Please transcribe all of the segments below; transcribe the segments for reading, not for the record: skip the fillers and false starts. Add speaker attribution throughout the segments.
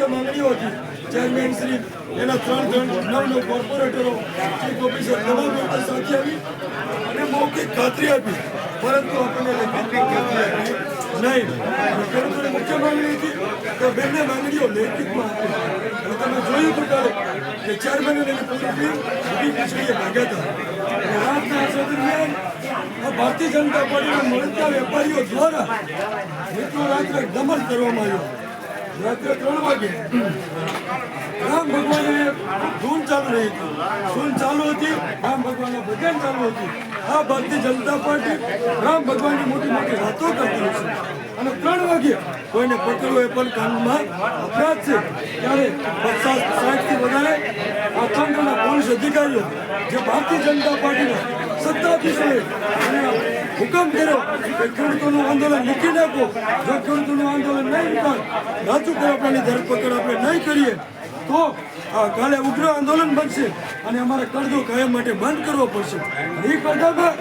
Speaker 1: મુખ્ય માંગણીઓ હતી ચેરમેન શ્રી એના 9 કોર્પોરેટરો ચીફ ઓફિસર તમામ લોકો સાથે આવી અને મૌખિક ખાતરી આપી, પરંતુ આપણને લેખિત ખાતરી આપી નહીં. ખેડૂતોની મુખ્ય માંગણી હતી તો બંને માંગણીઓ લેખિતમાં આપી. અને તમે જોયું હતું ત્યારે કે ચેરમેન અને પૂરી ખીચડીએ ભાગ્યા હતા. રાતના આશા દરમિયાન ભારતીય જનતા પાર્ટીના મળતા વેપારીઓ દ્વારા મિત્રો રાત્રે દમન કરવામાં આવ્યો. રાત્રે 3 વાગે રામ ભગવાને ધૂન ચાલુ રહી હતી, ધૂન ચાલુ હતી, રામ ભગવાનના ભજન ચાલુ હતું. આ ભારતીય જનતા પાર્ટી રામ ભગવાનની મોટી મોટી વાતો કરતી હશે અને 3 વાગે કોઈને પકડવો એ પણ કાનૂનમાં અપરાધ છે. ત્યારે 50-60 થી વધારે આ તંત્રના પોલીસ અધિકારીઓ જે ભારતીય જનતા પાર્ટીના સત્તાધીશોએ હુકમ કર્યો કે ખેડૂતોનું આંદોલન મૂકી નાખો. જો ખેડૂતોનું આંદોલન નહીં મૂકાય, રાજુ કરપડાની ધરપકડ આપણે નહીં કરીએ તો કાલે ઉગ્ર આંદોલન બનશે અને અમારે કરજો કાયમ માટે બંધ કરવો પડશે. એ કરતામાં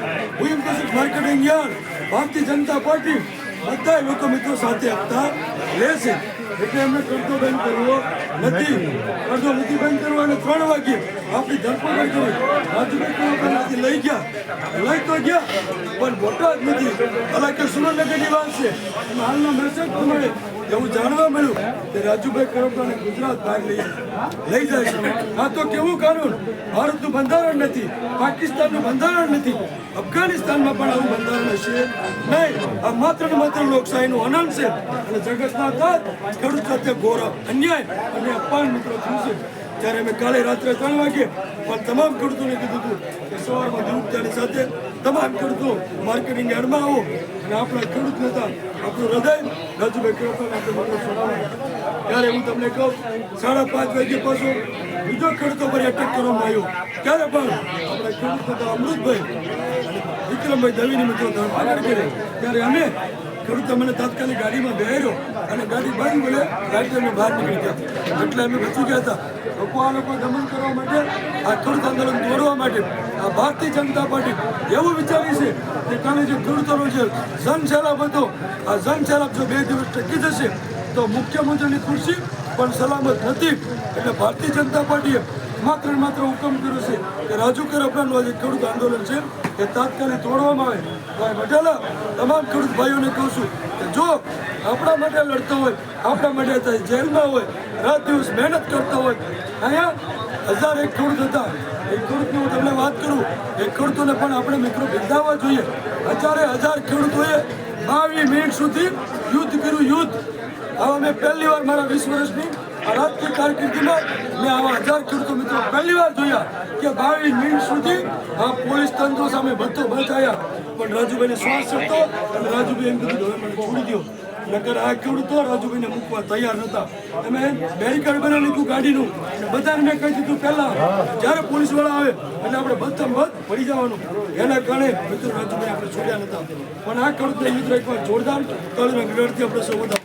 Speaker 1: marketing yard Bharatiya Janata party બધા લોકો મિત્રો સાથે આપતા રહેશે. એટલે એમને કરજો બંધ કરવો નથી, કરજો નથી બંધ કરવો. અને 3 વાગે આપણી ધરપકડ કરી રાજુભાઈ લઈ તો ગયા પણ બોટાદ નથી, હાલાકી સુરેન્દ્રનગરની વાત છે. હાલનો મેસેજ પ્રમાણે એવું જાણવા મળ્યું કે રાજુભાઈ કરપડાને ગુજરાત બહાર લઈ જાય છે. આ તો કેવું કાનૂન? ભારતનું બંધારણ નથી, પાકિસ્તાનનું બંધારણ નથી, અફઘાનિસ્તાનમાં પણ આવું બંધારણ હશે નહીં. આ માત્ર ને માત્ર લોકશાહીનું અનંત છે અને જગતના તાજ ખેડૂત સાથે ઘોર અન્યાય અને અપમાન મિત્રો થયું છે. ત્યારે અમે કાલે રાત્રે 3 વાગે પણ તમામ ખેડૂતોને કીધું હતું કે સવારમાં ધૂપતાની સાથે તમામ ખેડૂતો માર્કેટિંગ યાર્ડમાં આવો અને આપણા ખેડૂત નેતા આપણું હૃદય રાજુભાઈ કરપડાને આપણે છોડાવવા. ત્યારે હું તમને કહું 5:30 વાગે પાછો બીજો ખેડૂતો પર એટેક કરવામાં આવ્યો. ત્યારે પણ આપણા ખેડૂત નેતા અમૃતભાઈ વિક્રમભાઈ દવીની મિત્રો ધરપકડ કરી. ત્યારે અમે ખેડૂતો મને તાત્કાલિક ગાડીમાં બેહાર્યો અને ગાડી બંધ મળે ગાડી અમે બહાર નીકળી ગયા. એટલે અમે બચી ગયા હતા. આ લોકો દમન કરવા માટે, આ ખેડૂત આંદોલન દોડવા માટે આ ભારતીય જનતા પાર્ટી એવું વિચારી છે કે કાલે જે ખેડૂતોનો જે જનસેલાબ હતો, આ જનસેલાબ જો 2 દિવસ ટકી જશે તો મુખ્યમંત્રીની ખુરશી પણ સલામત નથી. એટલે ભારતીય જનતા પાર્ટીએ માત્ર ને માત્ર હુકમ કર્યો છે કે રાજુ કરપડાનું જે ખેડૂત આંદોલન છે એ તાત્કાલિક તોડવામાં આવે. ભાઈ વઢેલા તમામ ખેડૂત ભાઈઓને કહું છું કે જો આપણા માટે લડતો હોય, આપણા માટે જેલમાં હોય, રાત દિવસ મહેનત કરતો હોય, અહીંયા 1001 ખેડૂત હતા. એ ખેડૂતની હું તમને વાત કરું, એ ખેડૂતોને પણ આપણે મિત્રો બિરદાવવા જોઈએ. 1000 ખેડૂતોએ 22 મિનિટ સુધી યુદ્ધ કર્યું, યુદ્ધ. હવે મેં પહેલી વાર મારા 20 વર્ષની રાજકીય કારકિર્દીમાં મેં આવા 1000 ખેડૂતો મિત્રો પહેલી વાર જોયા કે 22 મિનિટ સુધી આ પોલીસ તંત્રો સામે બધો બચાયા. પણ રાજુભાઈને શ્વાસ ચડતો અને રાજુભાઈ એમ કીધું હવે મને છોડી દો. નકર આ ખેડૂતો રાજુભાઈને મૂકવા તૈયાર નહોતા. અમે બેરિકેડ બનાવી લીધું ગાડીનું અને બધાને મેં કહી દીધું પહેલા જ્યારે પોલીસવાળા આવે એટલે આપણે બધમ પડી જવાનું. એના કારણે મિત્રો રાજુભાઈ આપણે છોડ્યા નહોતા. પણ આ ખેડૂતને મિત્રો એકવાર જોરદાર તળના ગ્રેડથી આપણે સૌ બધા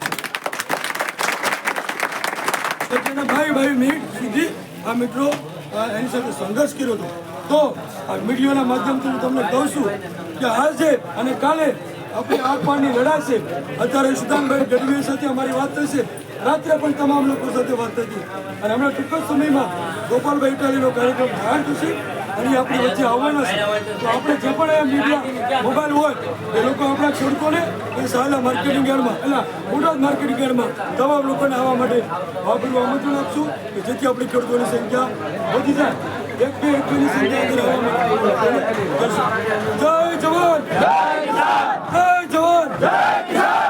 Speaker 1: ભાઈ મિનિટ સુધી આ મિત્રો એની સાથે સંઘર્ષ કર્યો હતો. તો આ મીડિયાના માધ્યમથી હું તમને કહું છું કે આજે અને કાલે આપણી આરપારની લડાશે. અત્યારે સુદાનભાઈ ગઢવી સાથે અમારી વાત થશે, રાત્રે પણ તમામ લોકો સાથે વાત થતી અને હમણાં ટૂંક જ સમયમાં ગોપાલભાઈ ઇટાલીનો કાર્યક્રમ જાહેર થશે અને આપણી વચ્ચે આવવાના છે. તો આપણે જે પણ મીડિયા મોબાઈલ હોય એ લોકો આપણા ખેડૂતોને એ સારા માર્કેટિંગ યાર્ડમાં એટલે મોટા માર્કેટિંગ યાર્ડમાં તમામ લોકોને આવવા માટે વાપરવા આમંત્રણ આપશું કે જેથી આપણી ખેડૂતોની સંખ્યા વધી જાય. 1-2-1-2ની સંખ્યા અંદર આવવા માટે જય જવાન, જય જવાન, જય કિસાન.